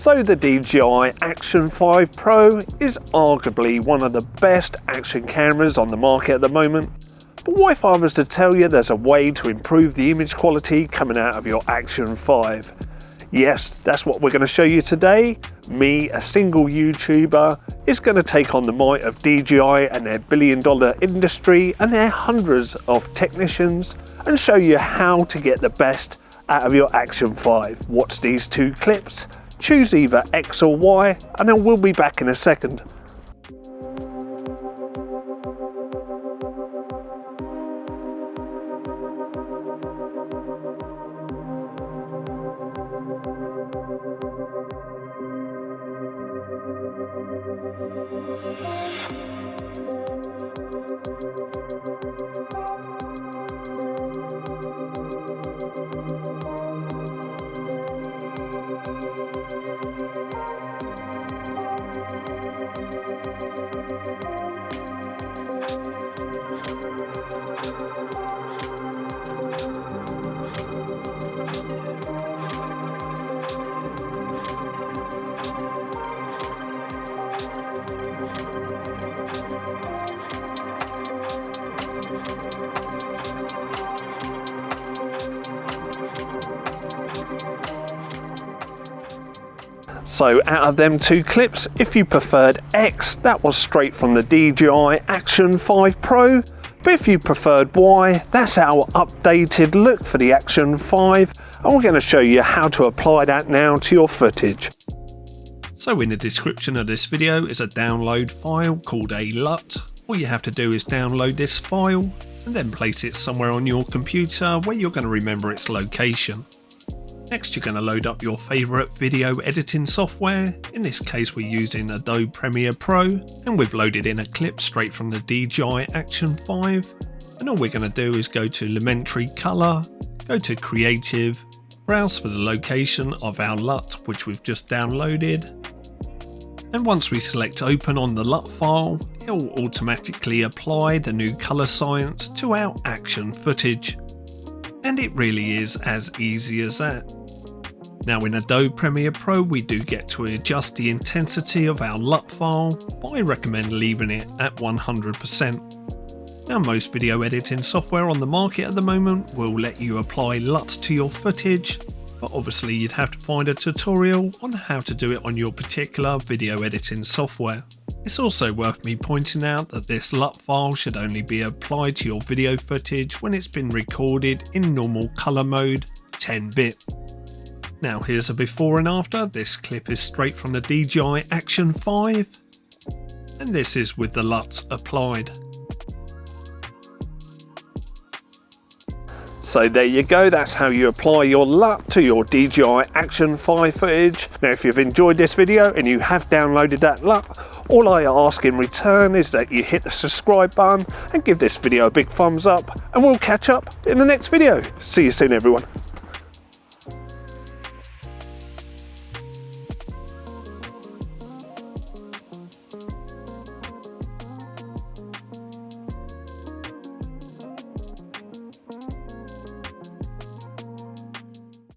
So the DJI Action 5 Pro is arguably one of the best action cameras on the market at the moment. But what if I was to tell you there's a way to improve the image quality coming out of your Action 5? Yes, that's what we're going to show you today. Me, a single YouTuber, is going to take on the might of DJI and their billion-dollar industry and their hundreds of technicians and show you how to get the best out of your Action 5. Watch these two clips, choose either X or Y, and then we'll be back in a second. So out of them two clips, if you preferred X, that was straight from the DJI Action 5 Pro. But if you preferred Y, that's our updated look for the Action 5. And we're going to show you how to apply that now to your footage. So in the description of this video is a download file called a LUT. All you have to do is download this file and then place it somewhere on your computer where you're going to remember its location. Next, you're going to load up your favourite video editing software. In this case, we're using Adobe Premiere Pro, and we've loaded in a clip straight from the DJI Action 5. And all we're going to do is go to Elementary Color, go to Creative, browse for the location of our LUT, which we've just downloaded. And once we select Open on the LUT file, it will automatically apply the new colour science to our action footage. And it really is as easy as that. Now in Adobe Premiere Pro we do get to adjust the intensity of our LUT file, but I recommend leaving it at 100%. Now most video editing software on the market at the moment will let you apply LUTs to your footage, but obviously you'd have to find a tutorial on how to do it on your particular video editing software. It's also worth me pointing out that this LUT file should only be applied to your video footage when it's been recorded in normal colour mode, 10-bit. Now here's a before and after. This clip is straight from the DJI Action 5, and this is with the LUT applied. So there you go, that's how you apply your LUT to your DJI Action 5 footage. Now if you've enjoyed this video and you have downloaded that LUT, all I ask in return is that you hit the subscribe button and give this video a big thumbs up, and we'll catch up in the next video. See you soon everyone.